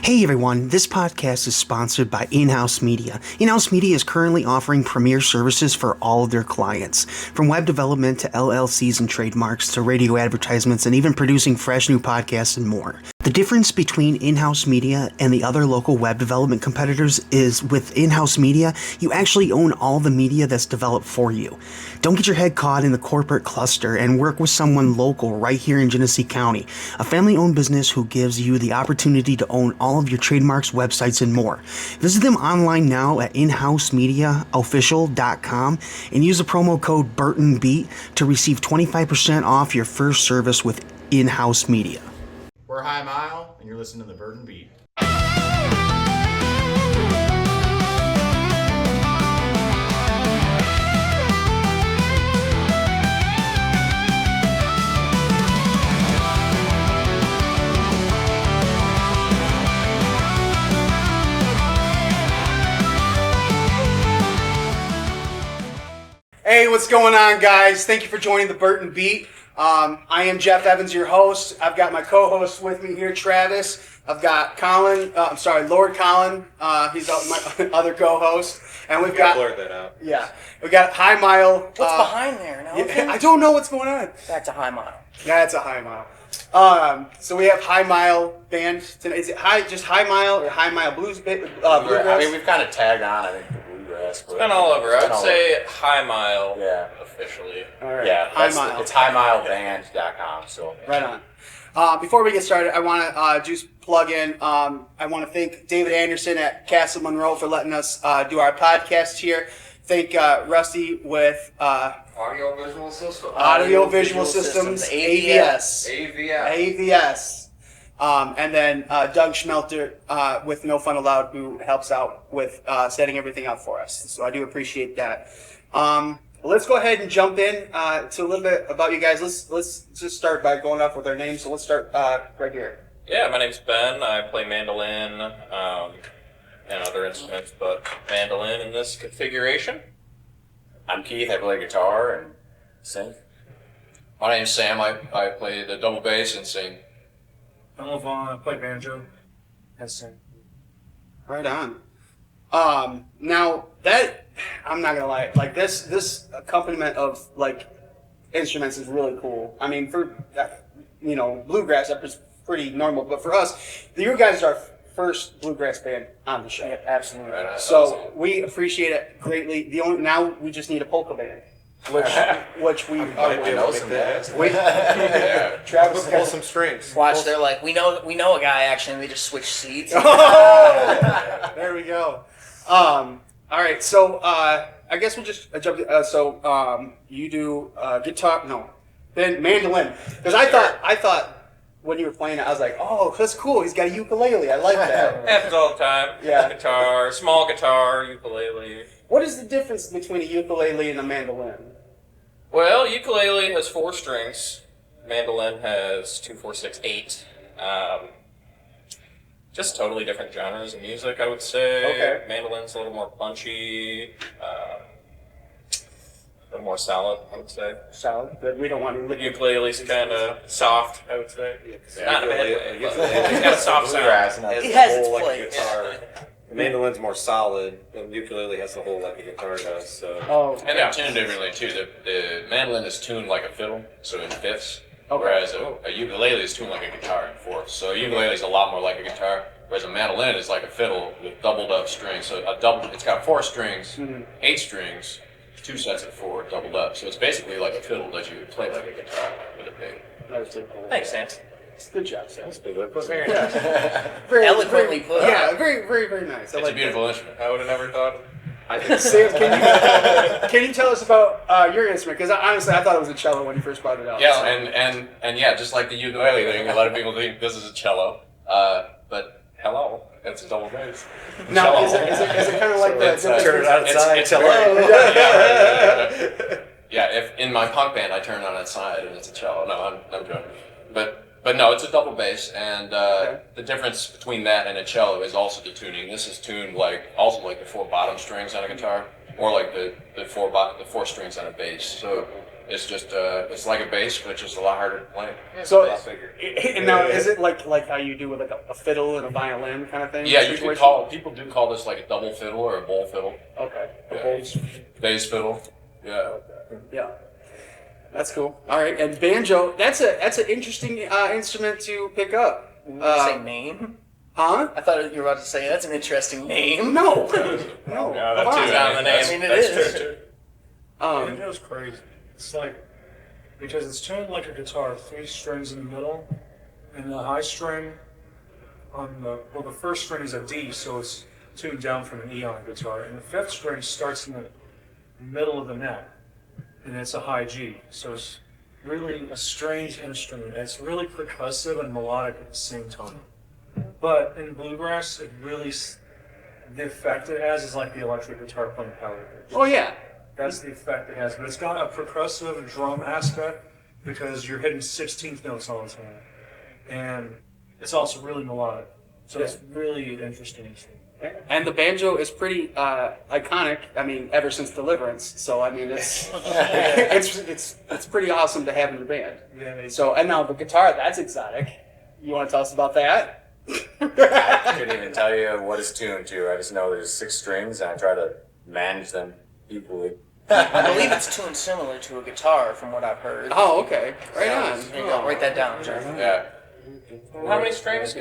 Hey everyone, this podcast is sponsored by In-House Media. In-House Media is currently offering premier services for all of their clients. From web development to LLCs and trademarks to radio advertisements and even producing fresh new podcasts and more. The difference between In-House Media and the other local web development competitors is with In-House Media, you actually own all the media that's developed for you. Don't get your head caught in the corporate cluster and work with someone local right here in Genesee County, a family-owned business who gives you the opportunity to own all of your trademarks, websites, and more. Visit them online now at inhousemediaofficial.com and use the promo code BurtonBeat to receive 25% off your first service with In-House Media. We're High Mile, and you're listening to the Burton Beat. Hey, what's going on, guys? Thank you for joining the Burton Beat. I am Jeff Evans, your host. I've got my co-host with me here, Travis. I've got Colin. Lord Colin. He's my other co-host, and we've got. Blurt that out. Yeah, we got High Mile. What's behind there? No, I don't know what's going on. That's a High Mile. Yeah, it's a High Mile. So we have High Mile band tonight. Is it just High Mile or High Mile Blues? Bluegrass? I mean, we've kind of tagged on, I think, the Bluegrass. It's been all over. I would say High Mile, officially. All right. Yeah, High Mile. It's highmileband.com. So right on. Before we get started, I want to just plug in. I want to thank David Anderson at Castle Monroe for letting us do our podcast here. Thank Rusty with Audio-visual system. Audio-Visual Systems, AVS. AVS. And then Doug Schmelter with No Fun Aloud, who helps out with setting everything up for us. So I do appreciate that. Let's go ahead and jump in to a little bit about you guys. Let's just start by going off with our names. So let's start right here. Yeah, my name's Ben. I play mandolin and other instruments, but mandolin in this configuration. I'm Keith. I play guitar and sing. My name's Sam. I play the double bass and sing. I'm Lavon. I play banjo and sing. Right on. Now that I'm not gonna lie, like this accompaniment of like instruments is really cool. I mean, for bluegrass, that's pretty normal, but for us, you guys are our first bluegrass band on the show. Yeah, absolutely. Right, So awesome. we appreciate it greatly. Now we just need a polka band, which we Might be able to make that. Travis Pull some strings. Watch, they're like, we know a guy actually, and they just switch seats. There we go. All right, so I guess we'll just jump. You do guitar? No, then mandolin. Because I thought when you were playing it, I was like, oh, that's cool. He's got a ukulele. I like that. Happens all the time. Yeah. Guitar, small guitar, ukulele. What is the difference between a ukulele and a mandolin? Well, ukulele has 4 strings. Mandolin has 2, 4, 6, 8. Just totally different genres of music, I would say. Okay. Mandolin's a little more punchy, a little more solid, I would say. Solid, but we don't want to lick Ukulele's kind of soft, I would say. Not in a bad way, but ukulele- it's got a soft Bluegrass sound. and It has its whole, place. guitar. The mandolin's more solid, the ukulele has the whole like a guitar does. So. Oh, And they're tuned differently too. The mandolin is tuned like a fiddle, so in fifths. Okay. Whereas a ukulele is tuned like a guitar in fourths. So a ukulele is a lot more like a guitar. Whereas a mandolin is like a fiddle with doubled up strings. So it's got 4 strings, 8 strings, 2 sets of 4 doubled up. So it's basically like a fiddle that you would play like a guitar with a pig. that's really cool. Thanks, Sam. Good job, Sam. Very nice. Very, Eloquently put. Yeah, very, very, very nice. I It's like a beautiful instrument. I would have never thought. that. Sam, can you tell us about your instrument? Because honestly, I thought it was a cello when you first brought it out. Yeah, so. and yeah, just like the ukulele thing, a lot of people think this is a cello. But hello, it's a double bass. Now, Cello. is it kind of like the Turn it outside. It's cello. Yeah, if in my punk band I turn on its side and it's a cello. No, I'm joking. But no, it's a double bass, and the difference between that and a cello is also the tuning. This is tuned like the 4 bottom strings on a guitar, or like the 4 strings on a bass. So It's just it's like a bass, but just a lot harder to play. So, I figured. and now is it like how you do with like a fiddle and a violin kind of thing? Yeah, you situation? could call people do call this like a double fiddle or a bowl fiddle. Okay. Yeah. Bass fiddle. Yeah. Yeah. That's cool. All right, and banjo. That's an interesting instrument to pick up. Say name? Huh? I thought you were about to say that's an interesting name. No. No. Yeah, that Come too. on. not the name. I mean, it is. True, too. Banjo's crazy. It's like, because it's tuned like a guitar, 3 strings in the middle, and the high string on the first string is a D, so it's tuned down from an E on a guitar, and the 5th string starts in the middle of the neck, and it's a high G, so it's really a strange instrument. It's really percussive and melodic at the same time. But in bluegrass, it really, the effect it has is like the electric guitar playing power chords. Oh yeah. That's the effect it has, but it's got a percussive drum aspect because you're hitting 16th notes all the time, and it's also really melodic. So it's really interesting. And the banjo is pretty iconic. I mean, ever since Deliverance. So I mean, it's it's pretty awesome to have in the band. Yeah. So and now the guitar, that's exotic. You want to tell us about that? I couldn't even tell you what it's tuned to. I just know there's 6 strings, and I try to manage them equally. I believe it's tuned similar to a guitar, from what I've heard. Oh, okay. Right on. There you go. Write that down, Jeff. Yeah. How many strings?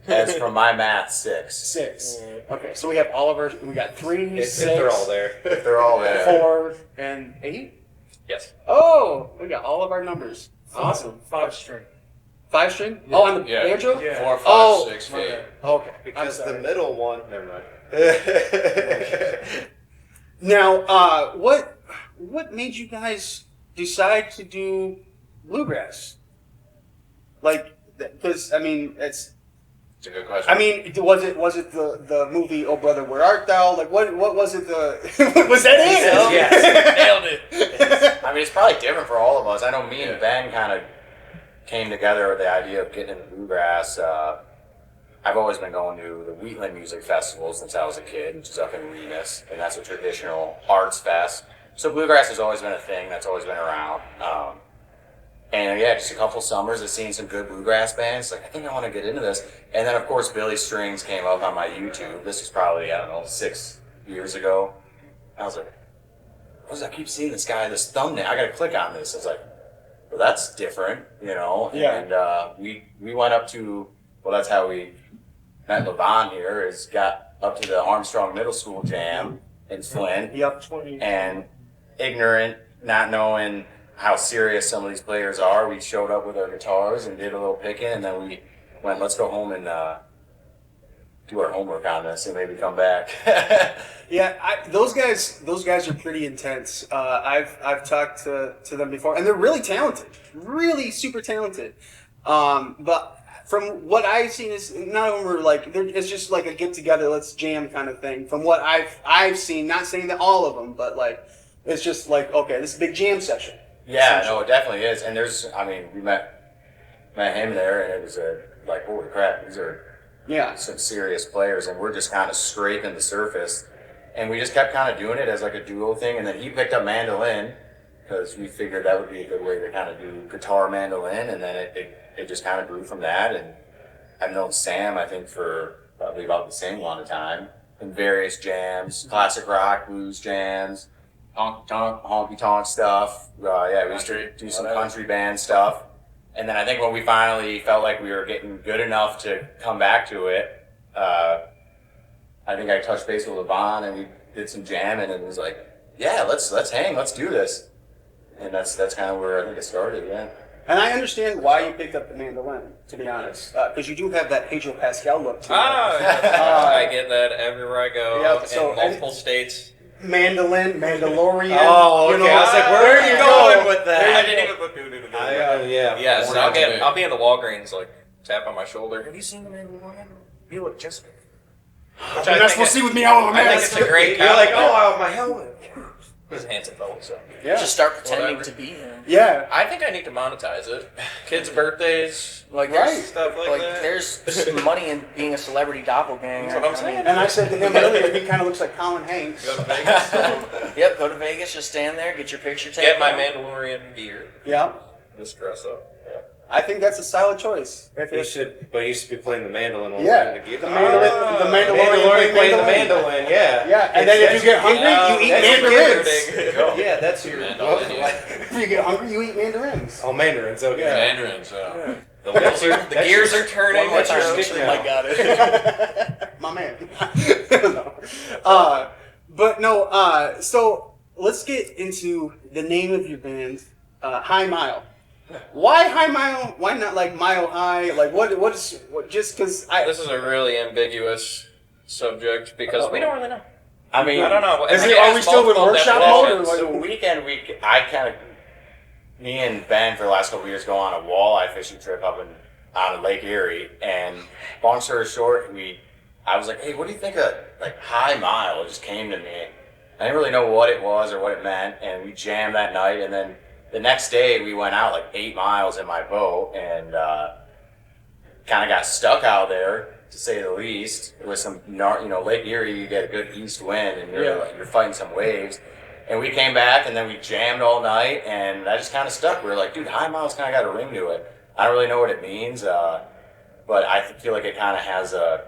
As for my math, 6. 6. Okay, so we have all of our. We got 3, If 6, they're all there. If they're all there. 4, and 8. Yes. Oh, we got all of our numbers. Awesome. 5 string. 5 string? Oh, on the Yeah. banjo? Yeah. 4, 5, Oh. 6, 8. Okay. Because I'm the sorry. middle one, never mind. Now, what made you guys decide to do bluegrass? Like, because I mean, It's a good question. I mean, was it the movie Oh Brother Where Art Thou? Like, what was it? Was that it? Yes. Nailed it. I mean, it's probably different for all of us. I know me and Ben kind of came together with the idea of getting into bluegrass. I've always been going to the Wheatland Music Festival since I was a kid, which is up in Remus, and that's a traditional arts fest. So bluegrass has always been a thing that's always been around. And yeah, just a couple summers of seeing some good bluegrass bands. Like, I think I want to get into this. And then, of course, Billy Strings came up on my YouTube. This was probably, I don't know, 6 years ago. I was like, what is that? I keep seeing this guy, this thumbnail. I got to click on this. I was like, well, that's different, you know? Yeah. And we went up to, well, that's how we met Lavon here, is got up to the Armstrong Middle School Jam in Flint. Yep. And ignorant, not knowing how serious some of these players are, we showed up with our guitars and did a little picking, and then we went, let's go home and do our homework on this and maybe come back. Yeah, those guys are pretty intense. I've talked to them before, and they're really talented, really super talented. But from what I've seen, is none of them are like it's just like a get together, let's jam kind of thing. From what I've seen, not saying that all of them, but like it's just like, okay, this is a big jam session. Yeah, no, it definitely is. And we met him there, and it was like, holy crap, these are some serious players, and we're just kind of scraping the surface. And we just kept kind of doing it as like a duo thing, and then he picked up mandolin, because we figured that would be a good way to kind of do guitar mandolin, and then it just kind of grew from that. And I've known Sam, I think, for probably about the same amount of time, in various jams, classic rock, blues jams, honky tonk stuff. We used to do some country band stuff. And then I think when we finally felt like we were getting good enough to come back to it, I think I touched base with Lavon and we did some jamming, and it was like, yeah, let's hang, let's do this. And that's kind of where I think it started, yeah. And I understand why you picked up the mandolin, to be honest, because you do have that Pedro Pascal look to you. I get that everywhere I go, Yeah, so- in multiple states. Mandolin, Mandalorian. Oh, okay. I was like, where are you going with that? I didn't even put two together. Yeah, so I'll be in the Walgreens, like, tap on my shoulder. Have you seen the Mandolin? You look just... You're not supposed to see with me all over, I man. think it's a great You're like, compliment. oh, my helmet. He's a handsome fellow, so. Yeah. Just start pretending Whatever. to be him. Yeah. I think I need to monetize it. Kids' birthdays, Like Right. there's stuff like that. there's money in being a celebrity doppelganger. That's what I'm saying. And I said to him earlier, he kind of looks like Colin Hanks. Go to Vegas. Yep, go to Vegas, just stand there, get your picture taken. Get my Mandalorian gear. Yeah. Just dress up. I think that's a solid choice. He should be playing the mandolin while Yeah. wearing the gear. The Mandalorian playing the mandolin. mandolin, yeah. Yeah, and then if you get hungry, you eat mandarins. Yeah, that's your. Mandolin, yeah. If you get hungry, you eat mandarins. Oh, mandarins, okay. Mandarins, The wheels are, the gears are turning. One more That's your time, stick make now. sure Mike got it. My man. No. But no, so let's get into the name of your band, High Mile. Why High Mile? Why not like Mile High? Like what just because This is a really ambiguous subject because we don't really know. I mean, I don't know. Is Like, it- it are has we still with multiple workshop mode, or definitions. what? So I kind of, me and Ben for the last couple of years go on a walleye fishing trip up on Lake Erie, and long story short, I was like, hey, what do you think of like High Mile? It just came to me. I didn't really know what it was or what it meant, and we jammed that night, and then the next day we went out like 8 miles in my boat and kind of got stuck out there, to say the least. With some, Lake Erie, you get a good east wind and you're fighting some waves. And we came back and then we jammed all night and I just kind of stuck. We were like, dude, High Mile's kind of got a ring to it. I don't really know what it means, but I feel like it kind of has a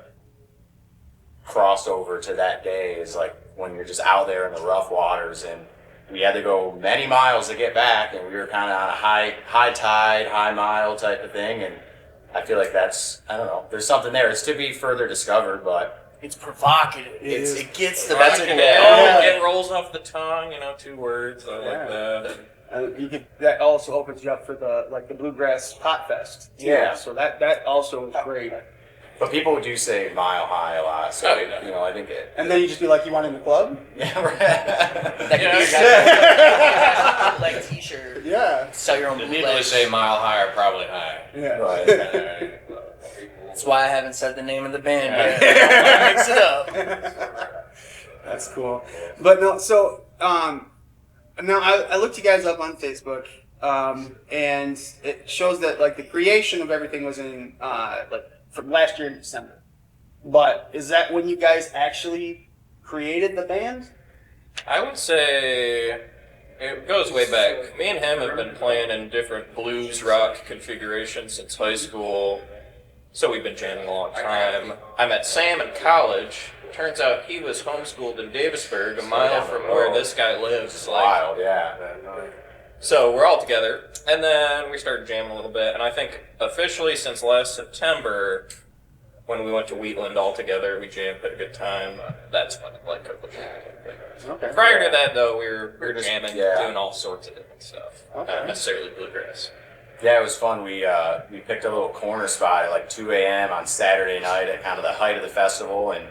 crossover to that day. Is like when you're just out there in the rough waters, and we had to go many miles to get back, and we were kind of on a high tide, high mile type of thing, and I feel like that's, I don't know, there's something there. It's to be further discovered, but It's provocative. It gets the That's back. it rolls off the tongue, 2 words. I like that. that also opens you up for the Bluegrass Pot Fest. Too. Yeah. So that also is great. but people do say Mile High a lot, so Oh, yeah. I think it. And then you just be like, you want in the club? Yeah, right. That could be a guy like T-shirt. Yeah. Sell your own The people bootleg. that say mile high are probably high. Yeah. Right. That's why I haven't said the name of the band yet. Mix it up. That's cool. But no, so now I looked you guys up on Facebook, and it shows that like the creation of everything was in from last year in December. But is that when you guys actually created the band? I would say it goes way back. Me and him have been playing in different blues rock configurations since high school, so we've been jamming a long time. I met Sam in college. Turns out he was homeschooled in Davisburg, a mile from where this guy lives. Wild, yeah. So we're all together, and then we started jamming a little bit, and I think officially since last September, when we went to Wheatland all together, we jammed, had a good time. That's when it like took the Okay. Prior to that, though, we were just- jamming, yeah. doing all sorts of different stuff. Okay. Not necessarily bluegrass. Yeah, it was fun. We picked a little corner spot at like 2 a.m. on Saturday night at kind of the height of the festival, and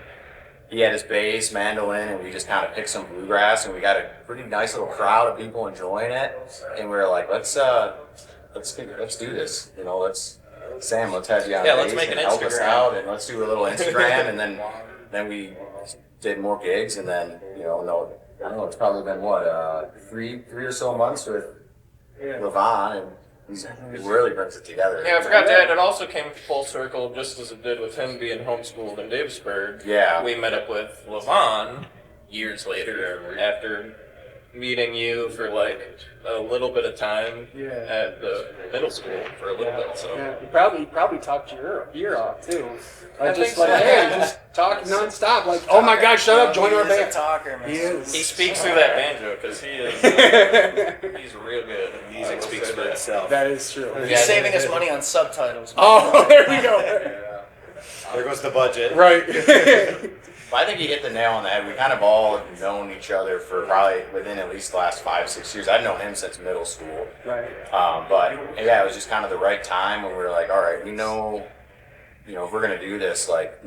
he had his bass, mandolin, and we just kind of picked some bluegrass, and we got a pretty nice little crowd of people enjoying it. And we were like, let's do this. Sam, let's have you on Yeah, bass let's make and an help us Instagram. out, and let's do a little Instagram, and then we did more gigs, and then I don't know, it's probably been what three or so months with Lavon, and he really brings it together. Yeah, I forgot to add, it also came full circle, just as it did with him being homeschooled in Davisburg. Yeah. We met up with Lavon years later, after meeting you for like a little bit of time at the middle school for a little bit. So Yeah, you probably talked your ear off too. I Just think like, so. hey, just talk nonstop. Like, oh my God, shut up, join our He's a band. talker, man. He is. he speaks through that banjo because he is he's real good. Music speaks for itself. That is true. He's saving us money on subtitles. Oh, there we go. There goes the budget. Right. I think you hit the nail on the head. We kind of all have known each other for probably within at least the last 5-6 years. I've known him since middle school. Right. But yeah, it was just kind of the right time when we were like, all right, we know, if we're gonna do this, like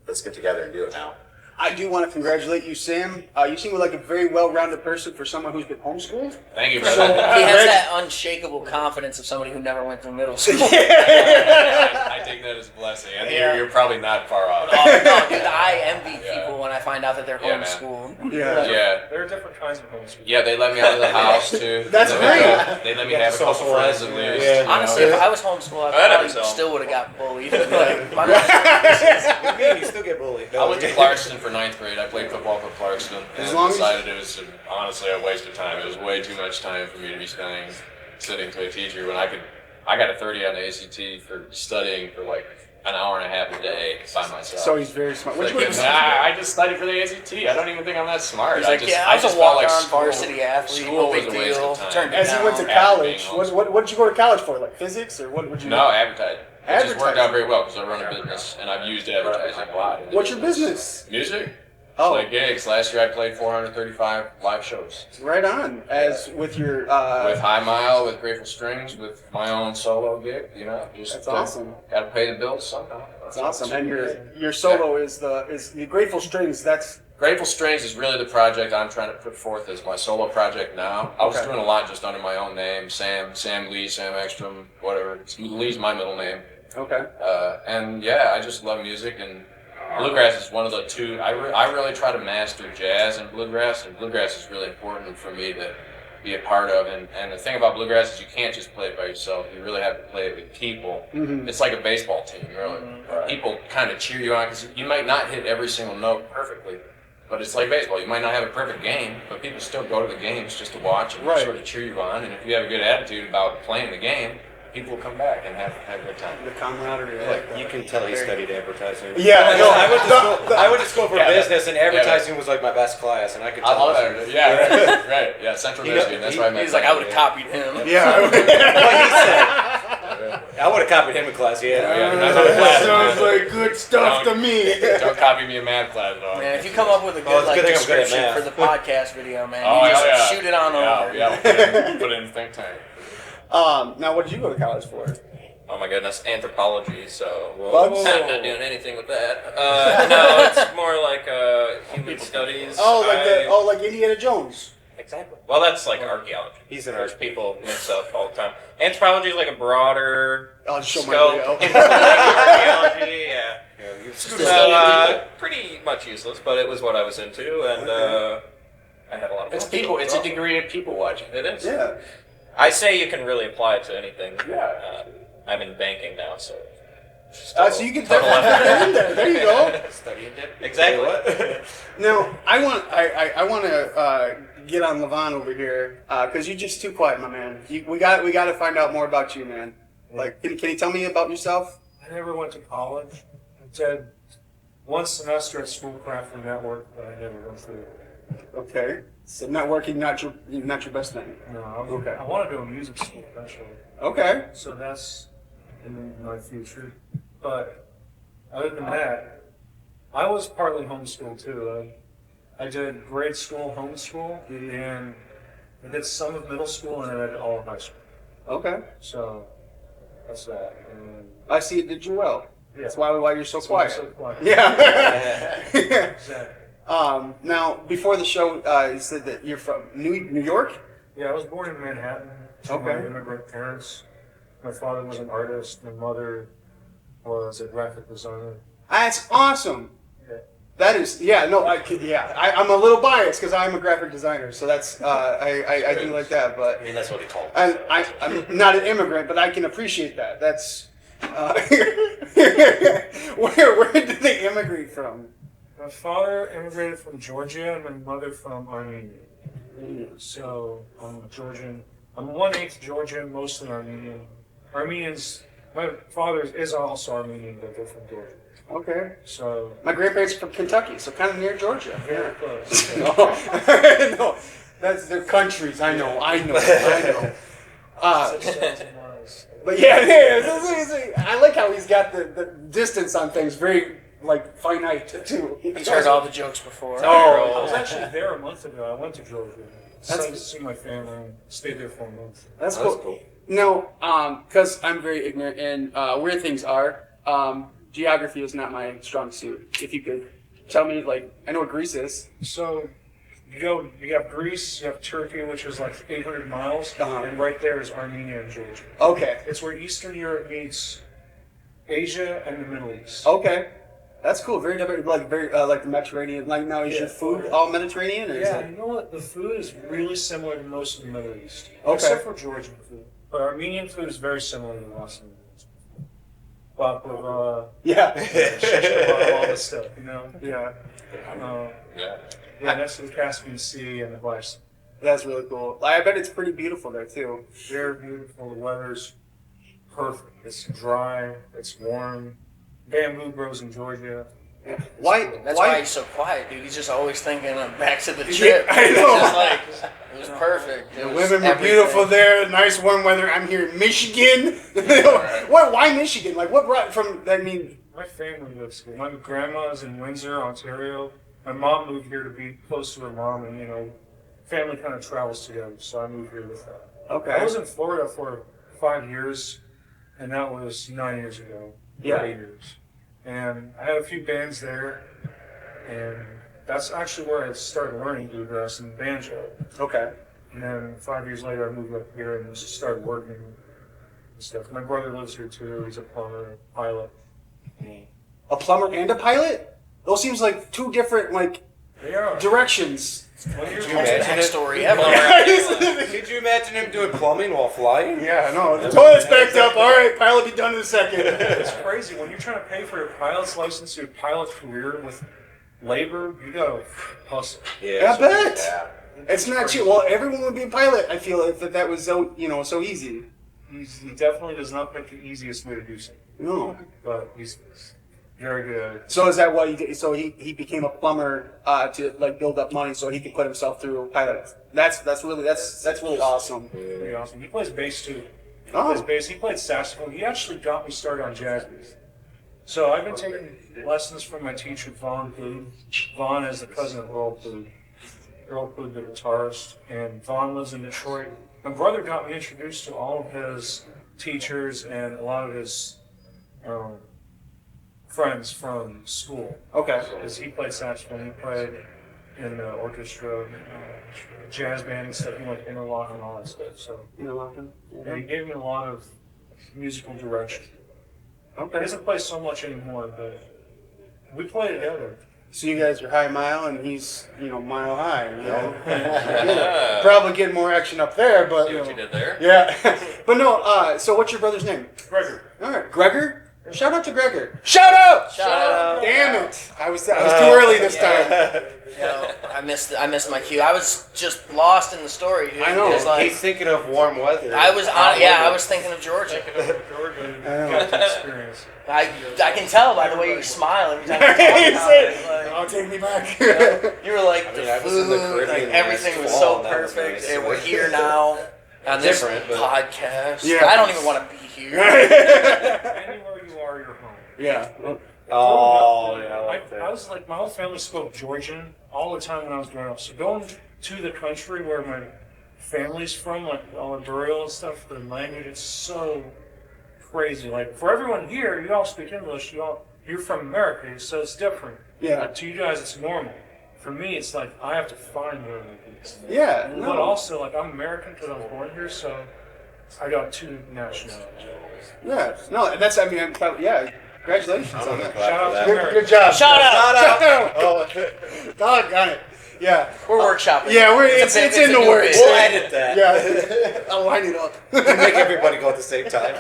let's get together and do it now. I do want to congratulate you, Sam. You seem like a very well-rounded person for someone who's been homeschooled. Thank you, So, brother. He has that unshakable confidence of somebody who never went through middle school. I take that as a blessing. I think Yeah. you're probably not far off. Oh, no, dude, I envy people when I find out that they're Yeah, man. homeschooled. Yeah. Yeah. There are different kinds of homeschool. Yeah, they let me out of the house too. That's They great. They let me have a couple friends at least. Yeah. you know. Honestly, if I was homeschooled, I I never probably saw. still would have got bullied. Like, my mom- You still get bullied. I went to Clarkston for 9th grade. I played football for Clarkston As and long as- decided it was honestly a waste of time. It was way too much time for me to be sitting to a teacher when I got a 30 on the ACT for studying for like an hour and a half a day by myself. So he's very smart. What Like, you I just studied for the ACT. I don't even think I'm that smart. He's like, just, yeah, I was just a felt like walk-on school- varsity athlete. School No was big a waste deal. of time. Turned it As he down. went to After college, being what did you go to college for? Like physics or what would you? No, advertising. It just worked Advertising. out very well because I run a business and I've used advertising a lot. in the What's your business? Music. Oh. Play gigs. Last year I played 435 live shows. Right on. As with your With High Mile, with Grateful Strings, with my own solo gig, you know. Just, That's awesome. Got to pay the bills somehow. That's awesome. And your solo is the Grateful Strings. That's Grateful Strings is really the project I'm trying to put forth as my solo project now. I was Okay. doing a lot just under my own name, Sam Lee, Sam Ekstrom, whatever. Lee's my middle name. okay. And yeah, I just love music, and bluegrass is one of the two. I really try to master jazz and bluegrass is really important for me to be a part of. And the thing about bluegrass is you can't just play it by yourself. You really have to play it with people. Mhm. It's like a baseball team, really. People kind of cheer you on because you might not hit every single note perfectly. But it's like baseball. You might not have a perfect game, but people still go to the games just to watch and Right. sort of cheer you on. And if you have a good attitude about playing the game, people will come back and have a good time. The camaraderie. I like that. You can tell he studied advertising. Yeah, No, I went to school for Yeah, business, and advertising was like my best class, and I could I tell. love that. Yeah, right. Yeah, Central You know, Michigan. That's why I met. He's like, I would have copied him. Yeah. What he said. I would have copied him in class. Yeah. That sounds like good stuff to me. Don't copy me in math class, though. Man, if you come up with a good Oh, it's like good thing I'm good at description for the math. podcast video, man, Oh, you just yeah. shoot it on over. Yeah. Put it in think tank. Now, what did you go to college for? Oh my goodness, anthropology. So Bugs? I'm not doing anything with that. No, it's more like human studies. Like Indiana Jones. Exactly. Well, that's like archaeology. He's an There's arch. people mix up all the time. Anthropology is like a broader I'll show my scope. video. It's like archaeology, yeah. Just Pretty much useless, but it was what I was into, and I had a lot of It's fun. people. It's a degree of people watching. It is. Yeah. I say you can really apply it to anything. Yeah. I'm in banking now, so. So you can definitely put that in there. There you go. Studying it. Exactly. Now, I want to get on Lavon over here because you're just too quiet, my man. We got to find out more about you, man. Like, can you tell me about yourself? I never went to college. I did one semester at Schoolcraft for network, but I never went through it. Okay. So networking not your best thing. No, Okay. I want to do a music school eventually. Okay. So that's in my future. But other than that, I was partly homeschooled too. I did grade school homeschool, and I did some of middle school, and then I did all of high school. Okay. So that's that. And I see it did you well. yeah. That's why you're so That's why I'm quiet. so quiet. Yeah. Exactly. Now, before the show, you said that you're from New York? Yeah, I was born in Manhattan to Okay. my immigrant parents. My father was an artist. My mother was a graphic designer. That's awesome. Yeah. That is, I'm a little biased because I'm a graphic designer, so that's, I do like that, but, I mean, that's what he called. and I'm not an immigrant, but I can appreciate that. That's, where did they immigrate from? My father immigrated from Georgia and my mother from Armenia. So I'm Georgian. I'm 1/8 Georgian, mostly Armenian. Armenians, my father is also Armenian, but they're from Georgia. Okay. So My grandparents are from Kentucky, so kind of near Georgia. very close. No, that's their countries. I know. But yeah, I like how he's got the distance on things very like finite too. He's heard all the jokes before. I was actually there a month ago. I went to Georgia. To see my family. Stayed there for a month. That's cool. No, because I'm very ignorant and where things are. Geography is not my strong suit. If you could Tell me, like, I know what Greece is. So you have Greece, you have Turkey, which is like 800 miles, Uh-huh. and right there is Armenia and Georgia. Okay. It's where Eastern Europe meets Asia and the Middle East. Okay. That's cool. Very different, like like the Mediterranean. Like now, is your food all Mediterranean? Or is Yeah, it... you know what? The food is really similar to most of the Middle East, Okay. except for Georgian food. But Armenian food is very similar to Bosnian food. Baklava, Yeah. all this stuff, you know? Yeah. Yeah, next to the Caspian Sea and the Black Sea. That's really cool. I bet it's pretty beautiful there too. Very beautiful. The weather's perfect. It's dry. It's warm. Bamboo grows in Georgia. Why? That's why he's so quiet, dude. He's just always thinking of back to the Yeah, trip. I know. It's just like, it was perfect. It The was women were everything. beautiful there. Nice warm weather. I'm here in Michigan. What? Why Michigan? Like what brought from? I mean, My family lives here. My grandma's in Windsor, Ontario. My mom moved here to be close to her mom, and family kind of travels together. So I moved here with her. okay. I was in Florida for 5 years, and that was 9 years ago. Yeah. 8 years. And I had a few bands there, and that's actually where I started learning bluegrass and banjo. Okay. And then 5 years later, I moved up here and just started working and stuff. My brother lives here too. He's a plumber, pilot. A plumber and a pilot? Those seems like two different They are. directions. Well, you're you imagine it? Backstory ever. Could you imagine him doing plumbing while flying? Yeah, no. The toilet's backed up. All right, pilot, be done in a second. It's crazy when you're trying to pay for your pilot's license, your pilot career with labor. You gotta hustle. Yeah. I bet. Yeah. It's not cheap. Well, everyone would be a pilot. I feel if that was so so easy. He definitely does not pick the easiest way to do something, No. but he's very good at it. So is that what he did? So he became a plumber to build up money so he could put himself through pilot. That's really awesome. Pretty awesome. He plays bass too. He Oh. plays bass. He played saxophone. He actually got me started on jazz bass. So I've been taking lessons from my teacher, Vaughn Booth. Vaughn is the cousin of Earl Booth. Earl Booth, the guitarist, and Vaughn lives in Detroit. My brother got me introduced to all of his teachers and a lot of his friends from school. Okay. Because he played saxophone, he played in the orchestra, jazz band and stuff, like interlock and all that stuff. So yeah, he gave me a lot of musical direction. He doesn't play so much anymore, but we play together. So you guys are high mile and he's mile high. Probably getting more action up there, but See what you did there? yeah. But no. So what's your brother's name? Gregor. All right, Gregor. Shout out to Gregor. Shout out! Shout out. Damn it! I was too early this time. I missed my cue. I was just lost in the story, dude. I know. It was like, He's thinking of warm weather. I was thinking of Georgia. Georgia got the experience. I can tell by the way you smile every time you talk He about said, it. Like, "Oh, take me back." you were like, I the mean, I was in the food, Caribbean like, everything last was fall, so and that was perfect, nice. and we're here now on this Different, but- podcast. Yeah. I don't even want to be here. Anywhere you are, you're home. Yeah. Oh, yeah, I like that. I was like, my whole family spoke Georgian all the time when I was growing up. So going to the country where my family's from, like all the burial and stuff, the language, it's so crazy. Like for everyone here, you all speak English. You're from America, so it's different. Yeah. Like, to you guys, it's normal. For me, it's like I have to find where it is. Yeah. But No. also, like I'm American because I was born here, so I got two nationalities. Yeah. No. That's. I mean. Yeah. Congratulations I'm on gonna that. clap Shout for out that. to Good job. Shout out. Shout out. Oh, doggone it. Yeah. We're workshopping. Yeah. It's a in bit- the a new works. bit. We'll edit that. Yeah. I'll line it up. We'll make everybody go at the same time.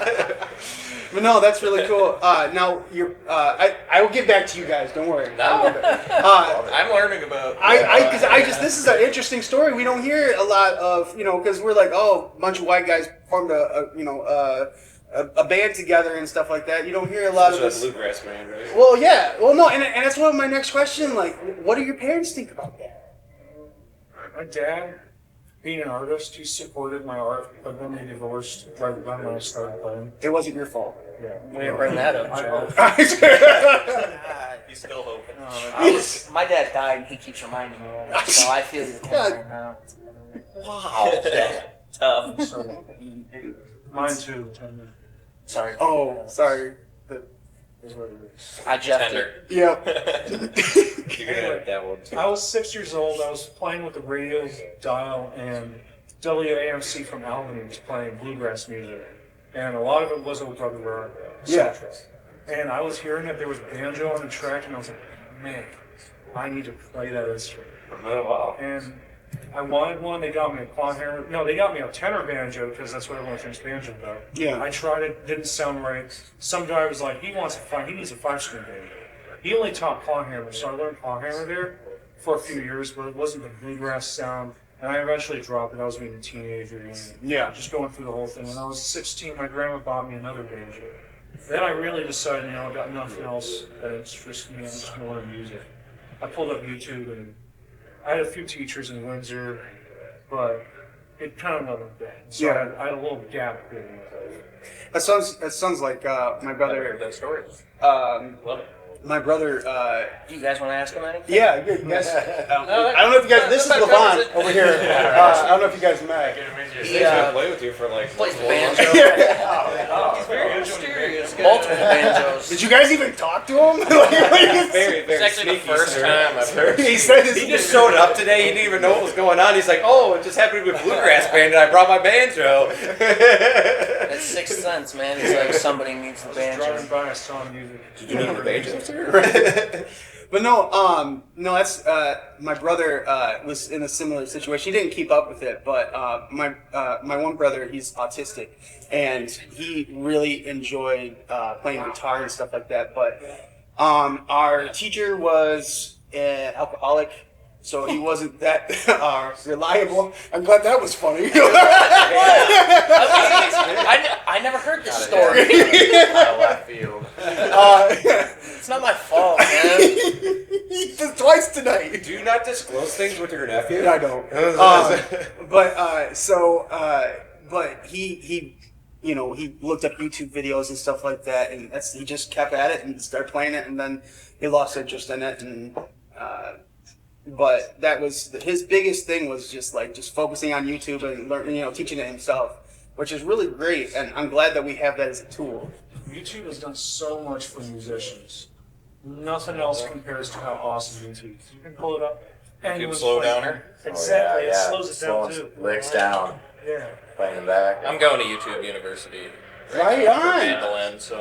But no, that's really cool. Now you're. I will get back to you guys. Don't worry. No. I'm learning about. This is an interesting story. We don't hear a lot of because we're like a bunch of white guys formed a band together and stuff like that. You don't hear a lot of That's this. a bluegrass band, right? Well, yeah. Well, no, and that's one of my next question. Like, what do your parents think about that? My dad, being an artist, he supported my art, but then they divorced right when I started playing. It wasn't your fault. Yeah. We didn't bring that up, Joe. He's still hoping. My dad died, and he keeps reminding me of it, so I feel your pain right now. Wow. Tough. So, mine too. Sorry. Oh, sorry. is what it is. I jeffed it. Tender. Yeah. You're gonna have that one too. I was 6 years old. I was playing with the radio dial, and WAMC from Albany was playing bluegrass music, and a lot of it was Old Brother Where Art Thou? Yeah. And I was hearing that there was banjo on the track, and I was like, man, I need to play that instrument. Oh, wow. And I wanted one. They got me a claw hammer. No, they got me a tenor banjo because that's what everyone thinks banjo about. Yeah. I tried it. Didn't sound right. Some guy was like, he needs a 5-string banjo. He only taught claw hammer, so I learned claw hammer there for a few years, but it wasn't the bluegrass sound. And I eventually dropped it. I was being a teenager. And just going through the whole thing. When I was 16, my grandma bought me another banjo. Then I really decided, I got nothing else that interests me. I'm just going to learn music. I pulled up YouTube, and I had a few teachers in Windsor, but it kind of wasn't bad. So I had a little gap there. That sounds like my brother. That story. Love it. My brother. You guys want to ask him anything? Yeah, good. Yes. I don't know if you guys. This is Lavon over here. I don't know if you guys met. He's gonna play with you for like. Plays the banjo. He's very mysterious. Multiple banjos. Did you guys even talk to him? Very, It's very actually the sneaky, first sir. time I've heard. He said He just showed up today. He didn't even know what was going on. He's like, "Oh, it just happened to be a bluegrass band, and I brought my banjo." That's sixth sense, man. It's like somebody needs the Driving banjo. by, I saw music. Did you need the banjo, sir? But no, that's my brother was in a similar situation. He didn't keep up with it, but my one brother, he's autistic, and he really enjoyed playing guitar and stuff like that. But our teacher was an alcoholic, so he wasn't that reliable. I'm glad that was funny. I never heard this story. Out of left field. It's not my fault, man. He did twice tonight. Do you not disclose things with your nephew? I don't. But he looked up YouTube videos and stuff like that, and he just kept at it and started playing it, and then he lost interest in it, and but that was his biggest thing was just focusing on YouTube and learning, teaching it himself, which is really great, and I'm glad that we have that as a tool. YouTube has done so much for musicians. Nothing else compares to how awesome YouTube is. You can pull it up. YouTube slow downer? Exactly, Oh, it slows it down Slowing too. licks down, Yeah. playing back. I'm going to YouTube University Right for on. Mandolin, so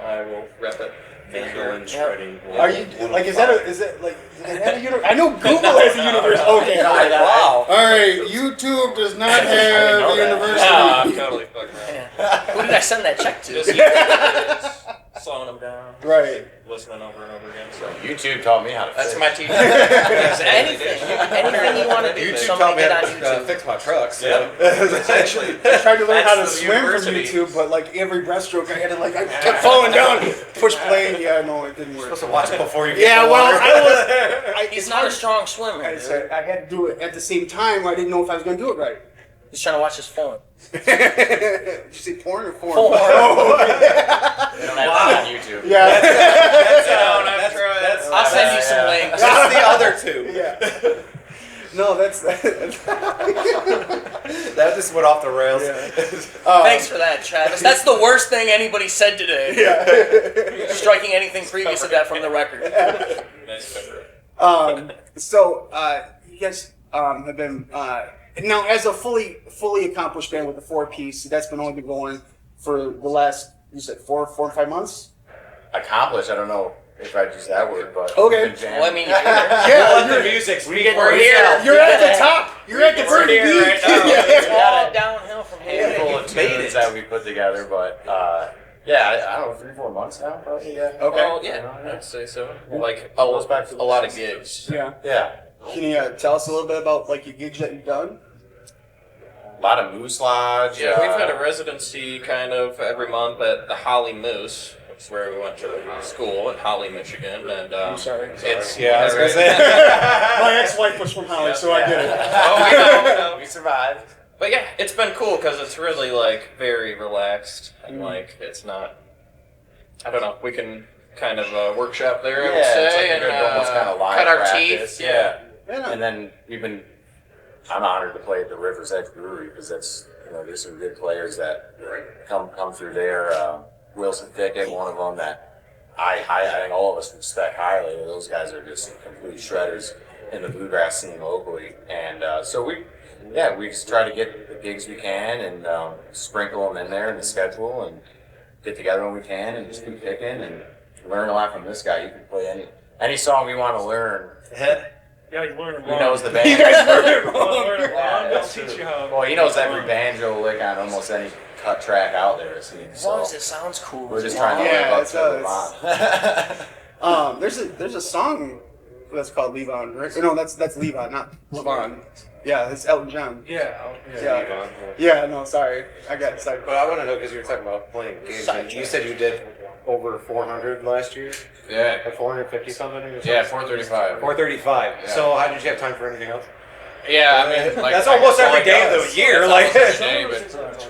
I will rep it. Mandolin shredding. Are you is it like do they have a I know Google has a university. Okay, Wow. all right. YouTube does not have a university. Nah, I'm totally fucking around. Yeah. Who did I send that check to? Just YouTube, slowing them down, Right. listening over and over again. So YouTube taught me how to that's fish. my teacher. Anything you want to do, YouTube somebody taught me get how on to YouTube. fix my truck. So. Essentially, I tried to learn how to That's the swim from university. YouTube, but every breaststroke I had to I kept falling down. Push play. Yeah, no, it didn't work. Supposed to watch it before you get Yeah, in the well, water. He's not a strong swimmer. I dude. said I had to do it at the same time. I didn't know if I was going to do it right. He's trying to watch his phone. Did you say porn or form? Porn. They don't have that on YouTube. Yeah. I'll send you some links. That's the other two. Yeah. No, that's That just went off the rails. Thanks for that, Travis. That's the worst thing anybody said today. Yeah. Striking anything previous to that from the record. nice cover. So you guys have been now as a fully accomplished band with the 4-piece. That's only been going for the last 4 or 5 months. Accomplished, I don't know if I'd use that word, but Okay. we've been jamming. Well, I mean, Yeah, Let the music speak for We're here. itself. you're at the top. You're at the We're very here peak. right now. it's all downhill from here. handful of made tunes it. that we put together, but I don't know, 3-4 months now, probably. Yeah. Okay. Well, yeah, I'd say so. Like a lot of gigs. Yeah. Yeah. Can you tell us a little bit about your gigs that you've done? A lot of Moose Lodge. Yeah, we've had a residency kind of every month at the Holly Moose. That's where we went to school at Holly, Michigan, and I'm sorry. it's Yeah, I was gonna right. say. My ex-wife was from Holly, so I get it. Oh, we know. We survived. But yeah, it's been cool because it's really very relaxed and it's not. I don't know. We can kind of workshop there, I would Yeah, say, it's like a and good, almost kind of live cut our practice. teeth. Yeah. And then I'm honored to play at the River's Edge Brewery because that's, there's some good players that come through there. Wilson Thicket, one of them that I think all of us respect highly. Those guys are just complete shredders in the bluegrass scene locally, and so we just try to get the gigs we can and sprinkle them in there in the schedule and get together when we can and just keep picking and learn a lot from this guy. You can play any song we want to learn. Yeah, you learn it He wrong. knows the You band. guys learned it Learn wrong. it wrong. They'll teach you how. Well, he knows every banjo lick on almost any cut track out there, it seems. As long So as it sounds cool. we're just trying to Yeah, live up it to does. Lavon. There's a song that's called Lavon, right? No, that's Lavon, not Lavon. Yeah, it's Elton John. Yeah. Yeah, no, sorry, I got excited. But I want to know, because you were talking about playing gigs, and you said you did over 400 last year? Yeah. Like 450 something? Or something? Yeah, 435. 435. Yeah. So how did you have time for anything else? Yeah, I mean, like That's almost every like day of us. the year. That's Like,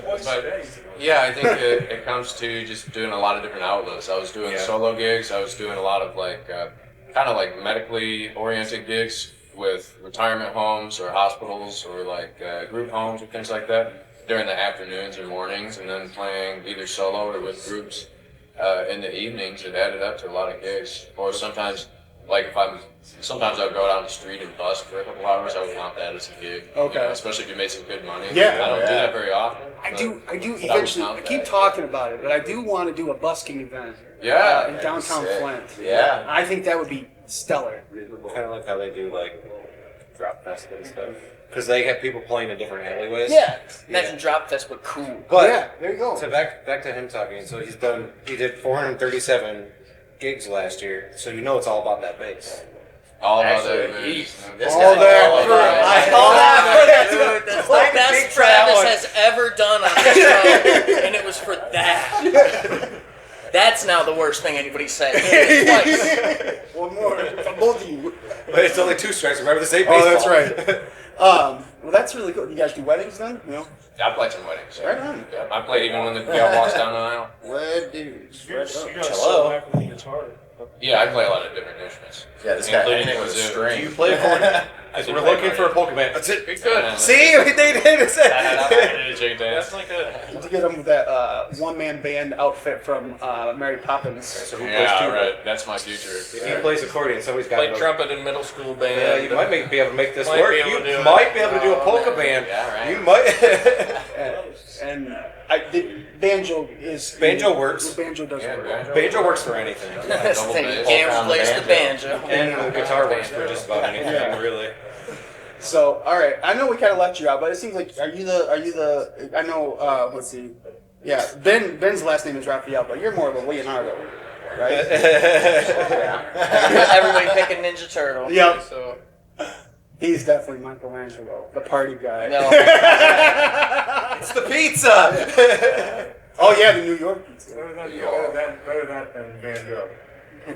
almost every day, but yeah, I think it comes to just doing a lot of different outlets. I was doing solo gigs. I was doing a lot of like kind of like medically oriented gigs with retirement homes or hospitals or like group homes or things like that during the afternoons or mornings, and then playing either solo or with groups in the evenings. It added up to a lot of gigs. Or sometimes, like sometimes I would go out on the street and bust for a couple hours. I would count that as a gig. Okay. You know, especially if you made some good money. Yeah. I don't do that very often. I do but eventually. I keep talking about it, but I do want to do a busking event. Yeah. In downtown Sick. Flint. Yeah. I think that would be stellar. kind of like how they do like drop fest and stuff. Because they have people playing in different alleyways. Yeah. Imagine Drop Fest, but cool. But Yeah, there you go. So back to him talking. So he did 437 gigs last year. So you know it's all about that bass. All about Actually, that. this All guy- that all for- about- all that Dude, that's the Like a best big Travis crowd. has ever done on the show, and it was for that. That's now the worst thing anybody said. Twice. One more for both of you. But it's only two strikes. Remember the same baseball. Oh, that's right. Well, that's really cool. You guys do weddings then? No. I played some weddings. Right on. Yeah, I played even when the gal walks down the aisle. Weddings. You gotta Hello. sit back with the guitar. Yeah, I play a lot of different instruments. Yeah, this guy, Including anything with a kazoo. string. Do you play accordion? I did We're play looking for a polka band. That's it. Good. Yeah, See, they did it. That's like a. To get them with that one-man band outfit from Mary Poppins. So who plays Yeah, tuba? right. That's my future. If he plays accordion, somebody's got Played to. trumpet in middle school band. Yeah, you might be able to make this Might work. be able You to do it. might be able to do a Oh, polka man. band. Yeah, right. You might. And the banjo is Banjo works. The banjo does Yeah, work. banjo. Banjo works for anything. This Double thing bass. can't All replace down the the banjo. And the guitar works for just about anything, Yeah. really. So, all right, I know we kind of left you out, but it seems like are you the? I know. Let's see. Yeah, Ben's last name is Raphael, but you're more of a Leonardo, right? Everybody pick a Ninja Turtle. Yep. So, He's definitely Michelangelo, the party guy. no. It's the pizza. Oh yeah, the New York pizza. Better that than Banjo.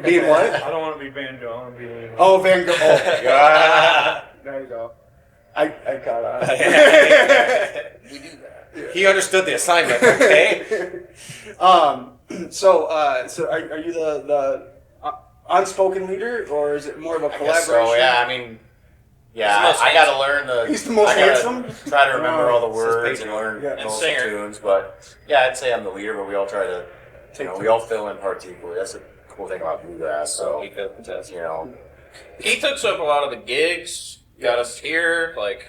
Being what? I don't want to be Banjo. I want to be Lavon. Oh, Van Gogh. Oh, yeah. There you go. I caught on. We do that. He understood the assignment. Okay. So are you the unspoken leader, or is it more of a I collaboration? guess so, yeah, I mean, yeah, He's the most I gotta learn the. He's the most I gotta handsome? Try to remember all the Oh, words and learn yeah. those singer. tunes, but yeah, I'd say I'm the leader, but we all try to, we all fill in parts equally. That's the cool thing about bluegrass. So, you know, He took up a lot of the gigs, got us here, like,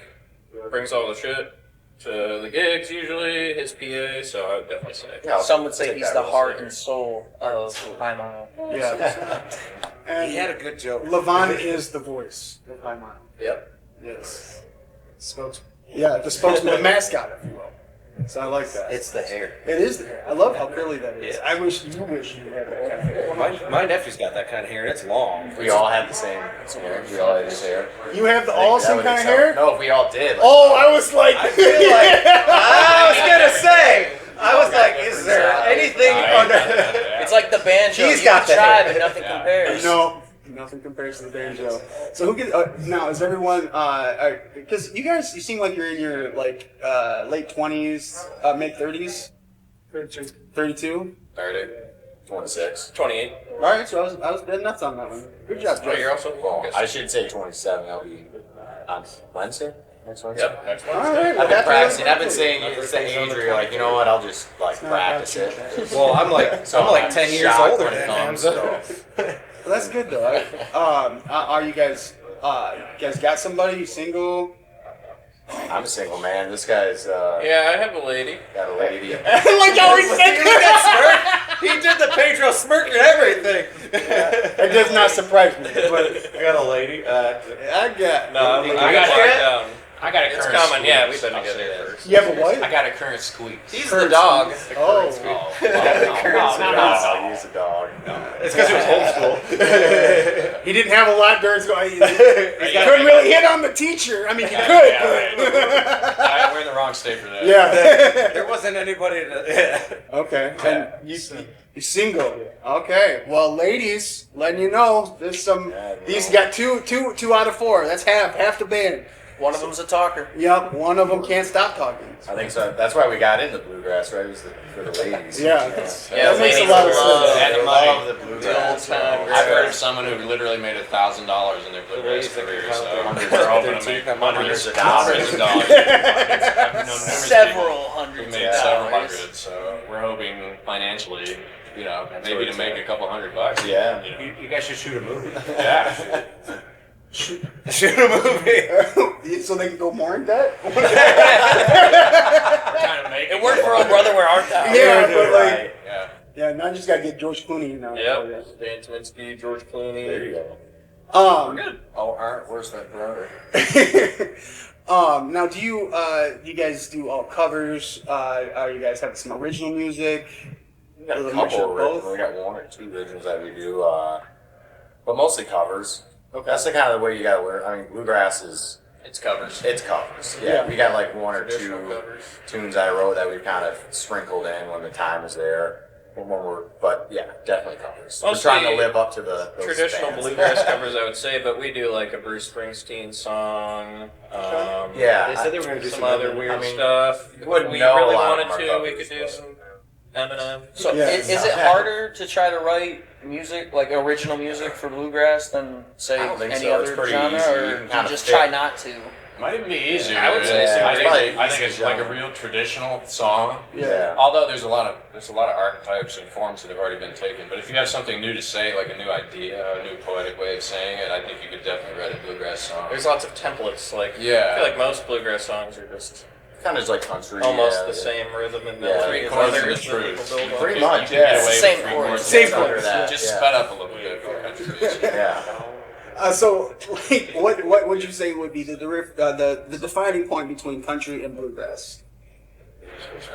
brings all the shit to the gigs usually, his PA, so I would definitely say. yeah, Some would say take he's that the role. heart and soul of High Mile. Yeah. And He had a good joke. Lavon is the voice of High Mile. Yep. Yes. Spokesman. Yeah, the spokesman, the mascot, if you will. So I like that. It's the hair. It is the hair. I love how curly that is. I wish you had that kind of hair. My nephew's got that kind of hair, and it's long. We all have the same hair. We all have this hair. You have the I think all that same would kind of excel. hair? No, if we all did. Like, Oh, I was like, I was gonna say. I was like, is there anything under? It's like the banjo. He's You got can the try, hair. but nothing compares. no, nothing compares to the banjo. So who gets now? Is everyone? Because you seem like you're in your like late 20s, mid 30s, 32. 30, 26. 28. All right, so I was dead nuts on that one. Good job, Oh, Joe. you're also Well, focused. I should say 27. That'll be on Wednesday. Next one. Yep, next one. All right, I've been that's practicing. really I've been good. saying Adrian, like, you know what? I'll just like practice it. Well, I'm like So I'm like 10 years shocked older when it than comes, him. so. Well, that's good though. Are you guys? You guys got somebody single? I'm a single man. This guy's Yeah, I have a lady. got a lady. Like how he said that. He did the Pedro smirk and everything. It does not surprise me. But I got a lady. I got. No, You I got got it? locked down. I got a It's current coming. Yeah, squeeze, we've been I'll together say that. first. You have a what? I got a current squeeze. He's the dog. Oh. I'll use a dog. It's because he was homeschooled. He didn't have a lot during school. He couldn't really hit on the teacher. I mean, he could, but We're in the wrong state for that. yeah. There wasn't anybody to. Okay. And you're single. Okay. Well, ladies, letting you know, there's some. These got two out of 4. That's half the band. One of them's a talker. Yep. One of them can't stop talking. I think so. That's why we got into bluegrass, right? It was for the ladies. Yeah. Yeah, That makes a ladies lot of love sense. They Add love money. the bluegrass. I've heard of someone who literally made $1,000 in their bluegrass career, so we're hoping to make hundreds of dollars. I've known numerous Several people who hundreds made of several dollars. hundred, so we're hoping financially, maybe to make a couple $100. Yeah. You guys should shoot a movie. Yeah. Shoot a movie. So they can go more in debt? It worked for old brother, where art thou? Yeah, but like, Yeah. yeah, now I just gotta get George Clooney now. Yep. Dan Taminsky, George Clooney. There you go. Um, Oh, aren't worse than brother. now do you guys do all covers? Are you guys have some original music? We got a A mixture couple of of both? originals. We got 1 or 2 originals that we do, but mostly covers. Okay. That's the kind of the way you gotta learn. I mean, bluegrass is It's covers. it's covers. Yeah, Yeah. we got like 1 or 2 Traditional covers. tunes I wrote that we've kind of sprinkled in when the time is there. But yeah, definitely covers. We're Mostly trying to live up to those Traditional bands. bluegrass covers, I would say, but we do like a Bruce Springsteen song. Yeah, They said they were going to do Some other weird I mean, stuff. you If wouldn't we know really a lot of wanted them to, are we covers, could do but- some Eminem. So Yeah. is it harder to try to write music, like original music for bluegrass, than say I don't think any so. It's other pretty genre, easy. You or can you kinda just fit. try not to? Might even be easier. I would say so. I Probably think it's like a real traditional song. Yeah. Although there's a lot of archetypes and forms that have already been taken. But if you have something new to say, like a new idea, a new poetic way of saying it, I think you could definitely write a bluegrass song. There's lots of templates. Like Yeah. I feel like most bluegrass songs are just Kind of just like country. almost yeah, the same rhythm and Yeah. melody. Three as chords others of the that truth. people build on. Pretty You much, can get yeah. away with Same 3 chords. chords. Same Under chords. that, Just yeah. sped up a little bit for country music. Yeah. So, like, what would you say would be the defining point between country and bluegrass?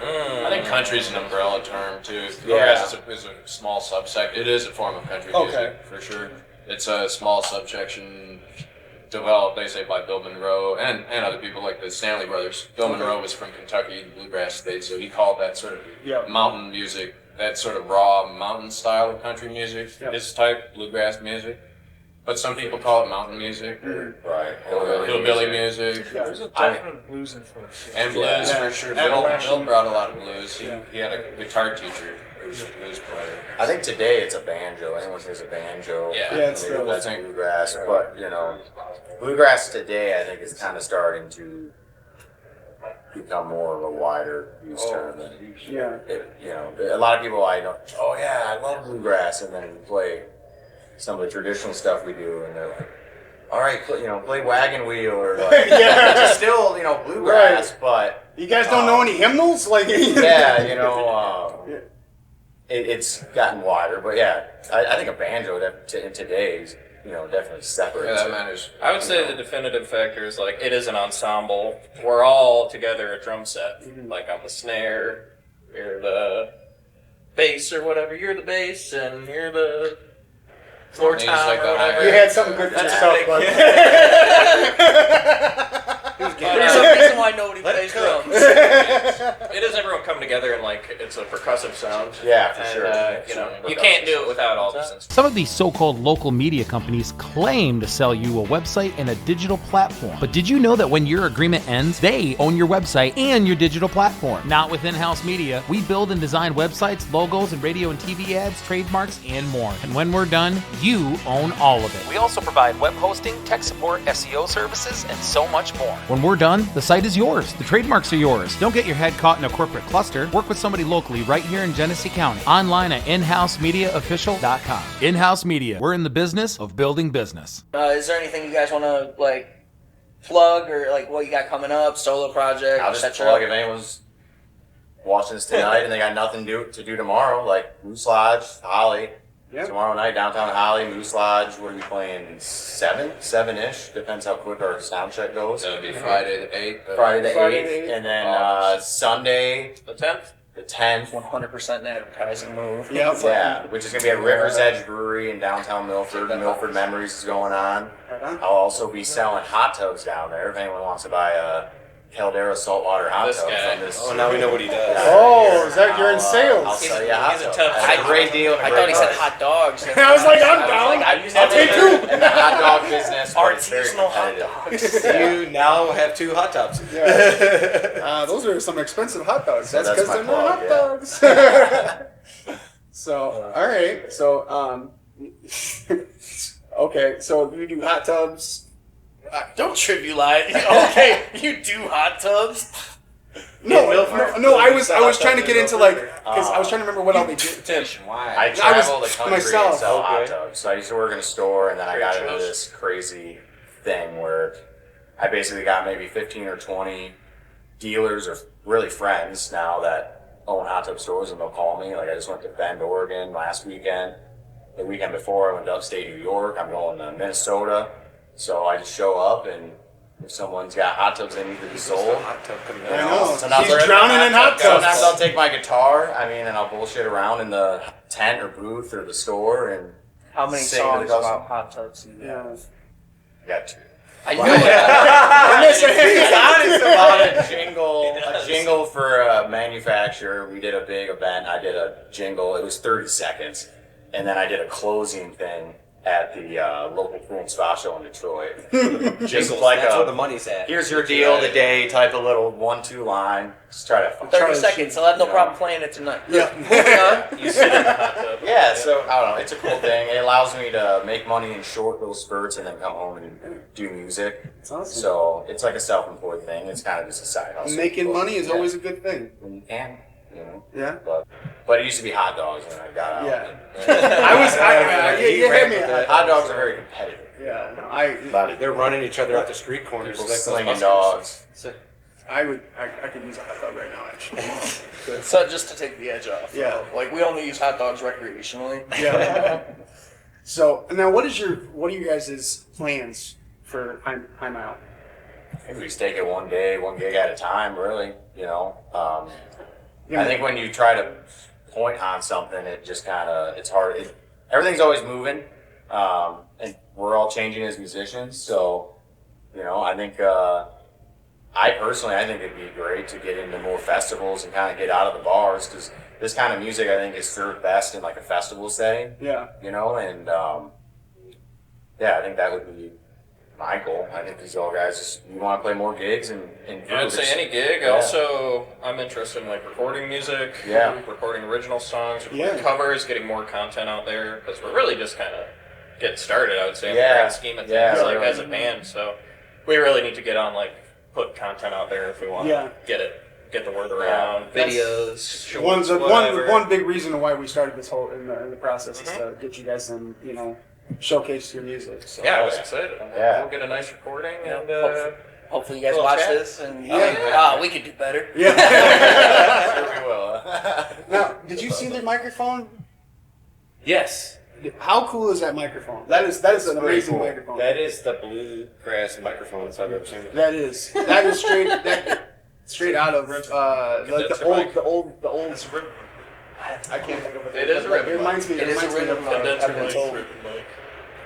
I think country is an umbrella term too. Bluegrass is a small subsect. It is a form of country music Okay. for sure. It's a small subsection developed, they say, by Bill Monroe and other people like the Stanley Brothers. Bill Monroe was from Kentucky, the bluegrass state, so he called that sort of mountain music, that sort of raw mountain style of country music, his type bluegrass music. But some people call it mountain music or Right. hillbilly music. There's a definite blues influence. And blues Yeah. for sure. Appalachian. Bill brought a lot of blues. He had a guitar teacher who was a blues player. I think today it's a banjo. Anyone hears a banjo, Yeah. Yeah, it's maybe still- that's bluegrass. But bluegrass today, I think, is kind of starting to become more of a wider use term than Yeah. a lot of people I know. Oh yeah, I love bluegrass, and then we play some of the traditional stuff we do, and they're like, all right, play Wagon Wheel or like, Yeah. which is still bluegrass, but You guys don't know any hymnals? Like, yeah, it's gotten wider. But yeah, I think a banjo in today's definitely separates. Yeah, that it. matters. I would say the definitive factor is like it is an ensemble. We're all together a drum set. Like on the snare, you're the bass or whatever. You're the bass, and you're the floor Things tom like or that. whatever. You had something good for That's yourself, how but There's a reason why nobody plays drums. It is everyone come together and like it's a percussive sound. Yeah, for And, sure. you can't do it without all these instruments. Some of these so-called local media companies claim to sell you a website and a digital platform. But did you know that when your agreement ends, they own your website and your digital platform? Not with In-House Media. We build and design websites, logos, and radio and TV ads, trademarks, and more. And when we're done, you own all of it. We also provide web hosting, tech support, SEO services, and so much more. When we're done, the site is yours. The trademarks are yours. Don't get your head caught in a corporate cluster. Work with somebody locally right here in Genesee County. Online at inhousemediaofficial.com. In-house Media. We're in the business of building business. Is there anything you guys want to plug or what you got coming up, solo project? I'll just plug if anyone's watching this tonight and they got nothing to do tomorrow, like Moose Lodge, Holly. Yeah. Tomorrow night, downtown Holly, Moose Lodge. What are we playing? 7-ish. Depends how quick our sound check goes. That'll be Friday the 8th. Friday the Friday the 8th. 8th. And then Sunday, The 10th? the 10th. 100% an advertising move. Yep. Yeah, which is going to be at River's Edge Brewery in downtown Milford. Milford Memories is going on. Right on. I'll also be selling hot tubs down there if anyone wants to buy a Caldera saltwater hot This tub guy. from this. Oh, now we know what he does. Oh, is that you're in sales? I'll sell you a hot He's a tub. tough That's a great deal. And a I great thought he said price. hot dogs. I was like, I'm down. I'll take two. In the hot dog business, but it's very Artisanal hot competitive. dogs. You now have 2 hot tops. Those are some expensive hot dogs. So That's that's because my they're not plug, hot dogs. So, all right. So, okay. So you do hot tubs. Don't trivialize. Okay, you do hot tubs. No, Milford? no. I was trying to get into because I was trying to remember what all they do. Why? I travel the was country myself. and sell hot Okay. tubs. So I used to work in a store, and then I got into Franchise. this crazy thing where I basically got maybe 15 or 20 dealers or really friends now that own hot tub stores, and they'll call me. Like I just went to Bend, Oregon last weekend. The weekend before, I went to upstate New York. I'm going to Minnesota. So I just show up, and if someone's got hot tubs they need to be sold, Hot tub coming you I out. know. sometimes She's they're- drowning in hot Sometimes tubs. I'll take my guitar, and I'll bullshit around in the tent or booth or the store, and How many Sing to the songs customer. about hot tubs? Do you have? Yeah. got two. I knew it. He's honest about a jingle for a manufacturer. We did a big event. I did a jingle. It was 30 seconds, and then I did a closing thing at the local pool and spa show in Detroit. Just like That's a where the money's at. here's your deal today type of little 1-2 line. Just try to 30 seconds. I'll have no problem playing it tonight. Yeah. Moving on. You sit in the hot tub. Yeah, so I don't know. It's a cool thing. It allows me to make money in short little spurts and then come home and do music. It's awesome. So it's like a self-employed thing. It's kind of just a side hustle. Making But, money is yeah, always a good thing. when you can, you know. Yeah. But it used to be hot dogs when I got out. Yeah. You had me at Hot dogs are very competitive. Yeah. No, They're running each other out the street corners. People like those slinging buskers. dogs. I could use a hot dog right now, actually. So just to take the edge off. Yeah. Like we only use hot dogs recreationally. Yeah. So now, what are you guys' plans for Time Out? I think we just take it one day, one gig at a time, really. You know. I think when you try to point on something, it just kind of, it's hard. Everything's always moving, and we're all changing as musicians. So, you know, I think, I think it'd be great to get into more festivals and kind of get out of the bars, because this kind of music, I think, is served best in like a festival setting. Yeah. You know, and yeah, I think that would be my goal. I think these all guys just, you want to play more gigs and I would say any gig. Yeah. Also, I'm interested in like recording music, Yeah. recording original songs, recording Yeah. covers, getting more content out there, because we're really just kind of getting started, I would say, in Yeah. the grand scheme of things, Yeah, like really. as a band. So we really need to get on, like, put content out there if we want Yeah. to get the word around, videos, shorts, whatever. One big reason why we started this whole in the process is to get you guys some, showcase your music. So. Yeah, I was excited. Yeah. We'll get a nice recording, and Hopefully you guys Little watch chat? this and Yeah. we could do better. Yeah. Sure we will. Now, did you see their microphone? Yes. How cool is that microphone? That is an amazing microphone. That is the Bluegrass microphone I've ever seen. That is straight out of like the old. I can't think of it. It is a ribbon It reminds me. mic. It is a ribbon of mic. condenser Evan mic. Toll.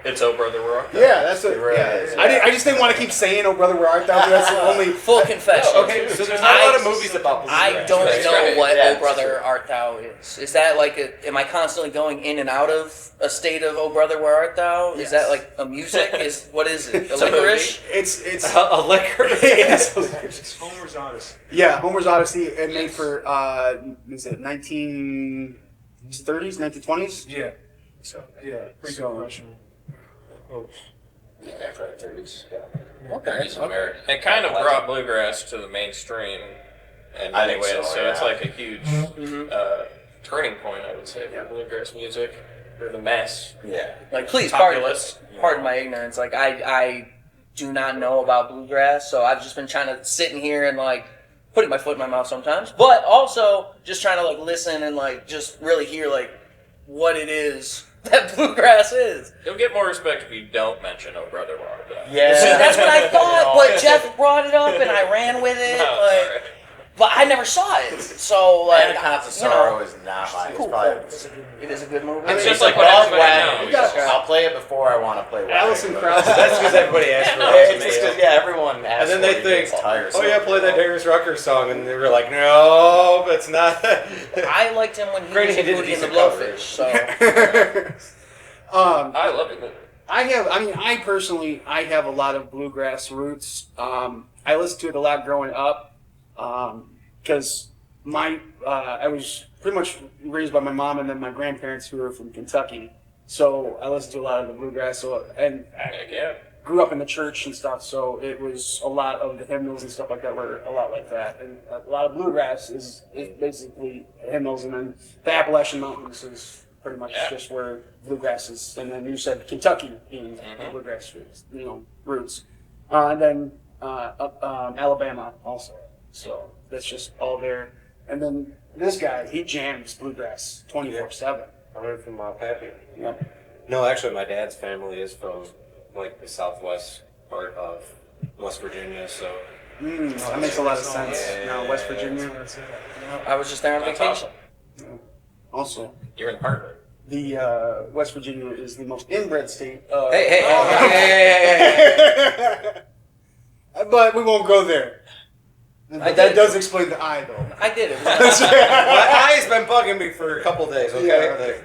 It's Oh Brother Rock. Yeah, that's it. really Yeah. is, I just didn't want to keep saying "Oh Brother, Where Art Thou?" That's the only. Full confession. Okay, so there's not a lot of movies about I bluegrass. don't That's know right. what Yeah, Oh Brother Art Thou is. Is that like am I constantly going in and out of a state of Oh Brother Where Art Thou? Is that like a music? What is it? A licorice? It's a liquor. It's Homer's Odyssey. yeah, Homer's Odyssey. It made for is it 1930s, 1920s? Yeah. So Yeah. Pretty So- professional. Oh. Yeah, probably 30s. Yeah. Okay. 30s American. It kind of brought bluegrass to the mainstream in I many think ways, so, so it's yeah. like a huge turning point, I would say, for bluegrass music, for the mass. Yeah. Like, please, Populous. pardon my ignorance. Like, I do not know about bluegrass, so I've just been trying to sit in here and, like, putting my foot in my mouth sometimes, but also just trying to, like, listen and, like, just really hear, like, what it is that bluegrass is. You'll get more respect if you don't mention Oh Brother Where Art Thou. Yeah. See, that's what I thought, but Jeff brought it up and I ran with it. No, like, sorry. but I never saw it, so like, Anaconda you Sorrow know, is not mine. cool. It's probably. It is a good movie. It's It's just like like what dog everybody wagon. knows. I'll play it before I want to play wagon. Alison Krauss. That's because everybody asks for Yeah, it's it. just 'cause, yeah, everyone asks And then they for it, think, it's tiresome. oh yeah, play that Darius Rucker song, and they were like, no, it's not. I liked him when he Granted, was he in did a Booty and the decent cover. Blowfish. So I love it. I personally have a lot of bluegrass roots. I listened to it a lot growing up because I was pretty much raised by my mom and then my grandparents who were from Kentucky. So I listened to a lot of the bluegrass. And Heck yeah. grew up in the church and stuff, so it was a lot of the hymnals and stuff like that were a lot like that. And a lot of bluegrass is basically hymnals, and then the Appalachian Mountains is pretty much just where bluegrass is. And then you said Kentucky being the bluegrass roots. And then Alabama also. So that's just all there. And then this guy, he jams bluegrass 24/7. I learned from my pappy. Yep. No, actually, my dad's family is from like the southwest part of West Virginia, so That makes a lot of sense. Now, West Virginia. I was just there on vacation. Also, You're in Harvard. the West Virginia is the most inbred state. Hey. But we won't go there. That does explain the eye, though. I did it. my eye's been bugging me for a couple days. Okay.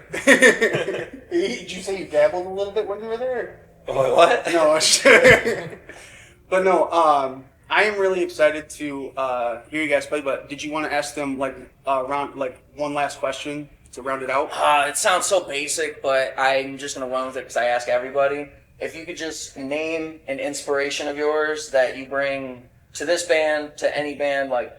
Did you say you dabbled a little bit when you were there? What? No, but no. I am really excited to hear you guys play. But did you want to ask them one last question to round it out? It sounds so basic, but I'm just gonna run with it because I ask everybody. If you could just name an inspiration of yours that you bring to this band, to any band, like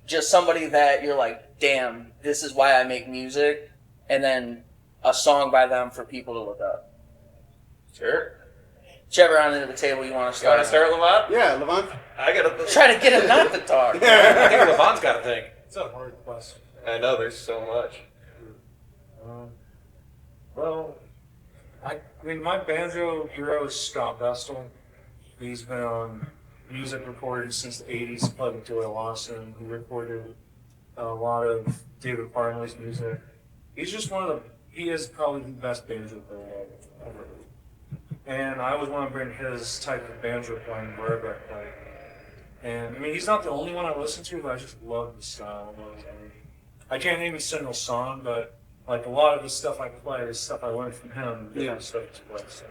just somebody that you're like, damn, this is why I make music, and then a song by them for people to look up. Sure. Whichever end of the table you want to You want start. to start, Lavon? Yeah, Lavon. I gotta. Try to get him not to talk. I think Lavon's got to think. It's a hard question. I know there's so much. Well, I mean, my banjo hero is Scott Vestal. He's been on music recorded since the 80s. He played with Joey Lawson. He recorded a lot of David Farnley's music. He's just he is probably the best banjo player I've ever heard. And I always want to bring his type of banjo playing wherever I play. And I mean, he's not the only one I listen to, but I just love the style. I can't name a single song, but like a lot of the stuff I play is stuff I learned from him. Yeah. Stuff to play. So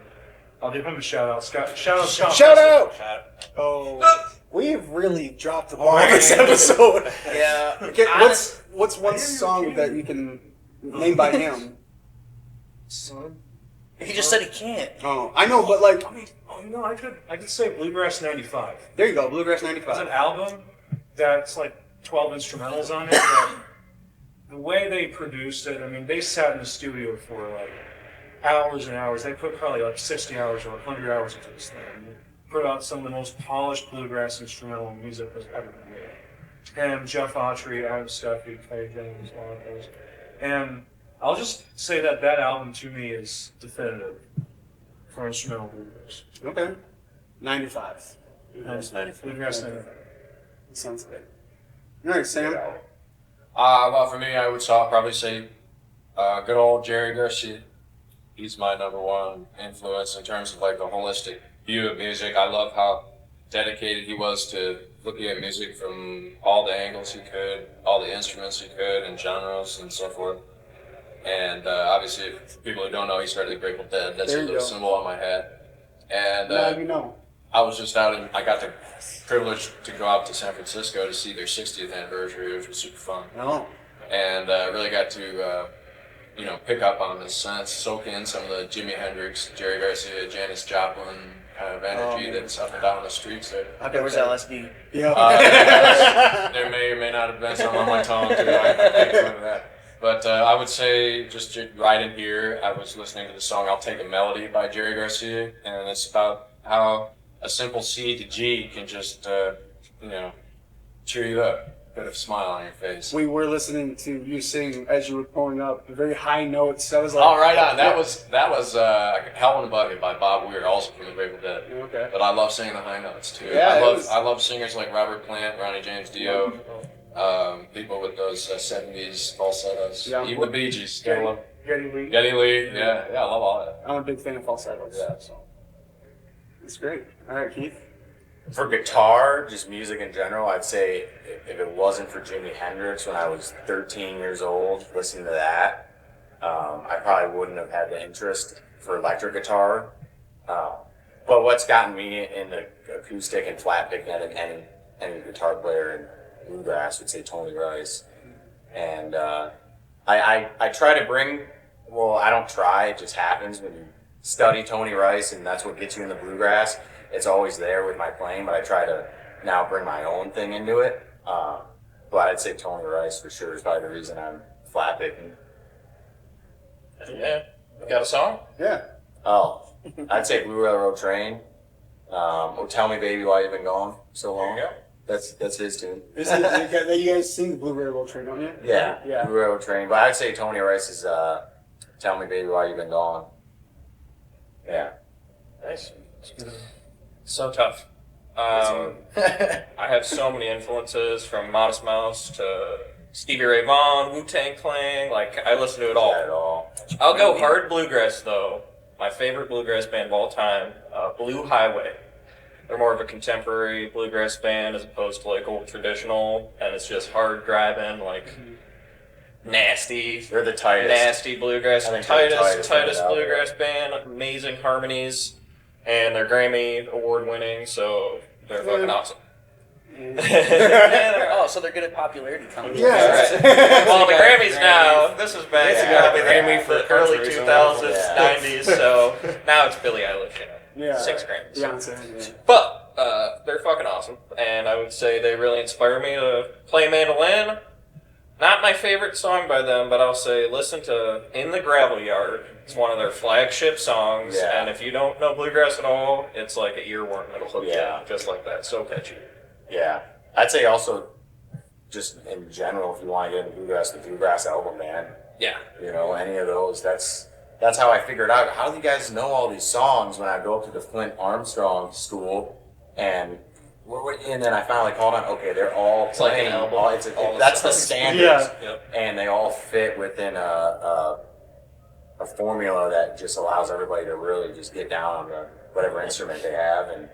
I'll give him a shout out. Shout out! Shout out! Oh, we've really dropped the ball this episode. Yeah. Okay, what's one song that you can name by him? Son. He just said he can't. Oh, I know, but like, I could say Bluegrass 95. there you go, Bluegrass It's an 95. album that's like 12 instrumentals on it, but the way they produced it, I mean, they sat in the studio for like hours and hours. They put probably like 60 hours or 100 hours into this thing. They put out some of the most polished bluegrass instrumental music that's ever been made. And Jeff Autry, Adam Steffi, Clay James, all of those. And I'll just say that album to me is definitive for instrumental bluegrass. Okay. 95. Bluegrass 95. Sounds good. All right, Sam. Well, for me, I would probably say good old Jerry Garcia. He's my number one influence in terms of like the holistic view of music. I love how dedicated he was to looking at music from all the angles he could, all the instruments he could, and genres and so forth. And obviously, for people who don't know, he started the Grateful Dead. That's a little symbol on my hat. And Now you know. I was just I got the privilege to go out to San Francisco to see their 60th anniversary, which was super fun. Oh. And really got to pick up on the sense, soak in some of the Jimi Hendrix, Jerry Garcia, Janis Joplin kind of energy that's up and down the streets there. There was LSD. There may or may not have been some on my tongue too. I can't go into that. But I would say just right in here, I was listening to the song "I'll Take a Melody" by Jerry Garcia, and it's about how a simple C to G can just cheer you up. Bit of smile on your face. We were listening to you sing as you were pulling up, very high notes. I was like, oh, right on. That was Hell in a Bucket by Bob Weir, also from the Grateful Dead. Okay. But I love singing the high notes too. Yeah, I love singers like Robert Plant, Ronnie James Dio, people with those 70s falsettos. Yeah. Even the Bee Gees. Still love Geddy Lee. Geddy Lee. Yeah, I love all that. I'm a big fan of falsettos. Yeah. So. That's great. All right, Keith. For guitar, just music in general, I'd say if it wasn't for Jimi Hendrix when I was 13 years old, listening to that, I probably wouldn't have had the interest for electric guitar. But what's gotten me into acoustic and flat picking at any guitar player in Bluegrass would say Tony Rice. And I try to bring, well, I don't try, it just happens when you study Tony Rice and that's what gets you in the Bluegrass. It's always there with my playing, but I try to now bring my own thing into it. But I'd say Tony Rice for sure is probably the reason I'm flat picking. Yeah. You got a song? Yeah. Oh, I'd say Blue Railroad Train. Or Tell Me Baby Why You've Been Gone So Long. There you go. That's his tune. You guys sing the Blue Railroad Train, don't you? Yeah, Yeah. Blue Railroad Train. But I'd say Tony Rice is Tell Me Baby Why You've Been Gone. Yeah. Nice. So tough. I have so many influences from Modest Mouse to Stevie Ray Vaughan, Wu-Tang Clan. Like, I listen to it all. Not at all. I'll go hard bluegrass, though. My favorite bluegrass band of all time, Blue Highway. They're more of a contemporary bluegrass band as opposed to, like, old traditional. And it's just hard driving, like, nasty. They're the tightest. Nasty bluegrass. I think they're the tightest Tightest band out bluegrass band. Amazing harmonies. And they're Grammy award winning, so they're fucking awesome. So they're good at popularity contest. Yeah. Well, the Grammys now, this is back to the Grammy for the early 2000s, 90s, so now it's Billie Eilish, Yeah. 6 Grammys. Beyonce. But they're fucking awesome, and I would say they really inspire me to play mandolin. Not my favorite song by them, but I'll say listen to In the Gravel Yard. It's one of their flagship songs, and if you don't know bluegrass at all, it's like an earworm that'll hook you in, just like that. So catchy. Yeah. I'd say also, just in general, if you want to get into bluegrass, the Bluegrass album, man. Yeah. You know, any of those, that's how I figured out. How do you guys know all these songs when I go up to the Flint Armstrong school and then I finally called on, okay, they're all playing. Like an album. That's the standards. Yeah. Yep. And they all fit within a formula that just allows everybody to really just get down on whatever instrument they have, and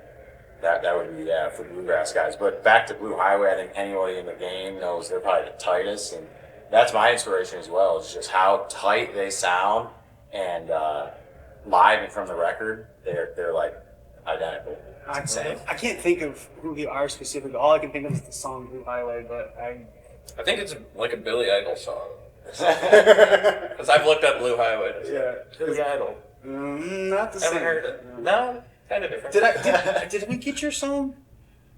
that would be for bluegrass guys. But back to Blue Highway, I think anybody in the game knows they're probably the tightest, and that's my inspiration as well. It's just how tight they sound, and live and from the record, they're like identical. I can't think of who they are specifically. All I can think of is the song Blue Highway, but I think it's like a Billy Idol song. Because I've looked up Blue Highway. Yeah. Billy Idol. Not the Haven't same. heard it. No, kind of different. Did we get your song?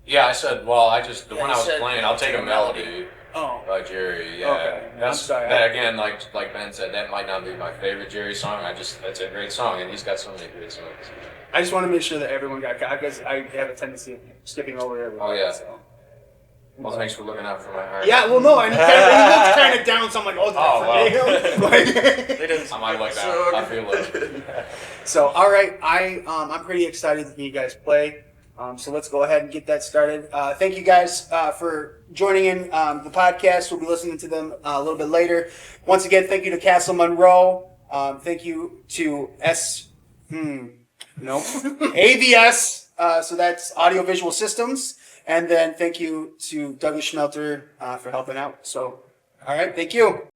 Yeah, I said, well, when I was said, playing, I'll take a melody Oh. by Jerry. Yeah. Okay. I'm That's, sorry. that again, like Ben said, that might not be my favorite Jerry song. It's a great song, and he's got so many great songs. I just want to make sure that everyone got caught because I have a tendency of skipping over everyone. Oh, yeah. So. Well, thanks for looking out for my heart. Yeah, well, no, and he looked kind of down, so I'm like, oh, Oh, that's wow. for him. They didn't. I might look down. I feel it. So, all right, I'm pretty excited to hear you guys play. So let's go ahead and get that started. Thank you guys for joining in the podcast. We'll be listening to them a little bit later. Once again, thank you to Castle Monroe. Thank you to AVS. So that's Audiovisual Systems. And then thank you to Douglas Schmelter for helping out. So, all right, thank you.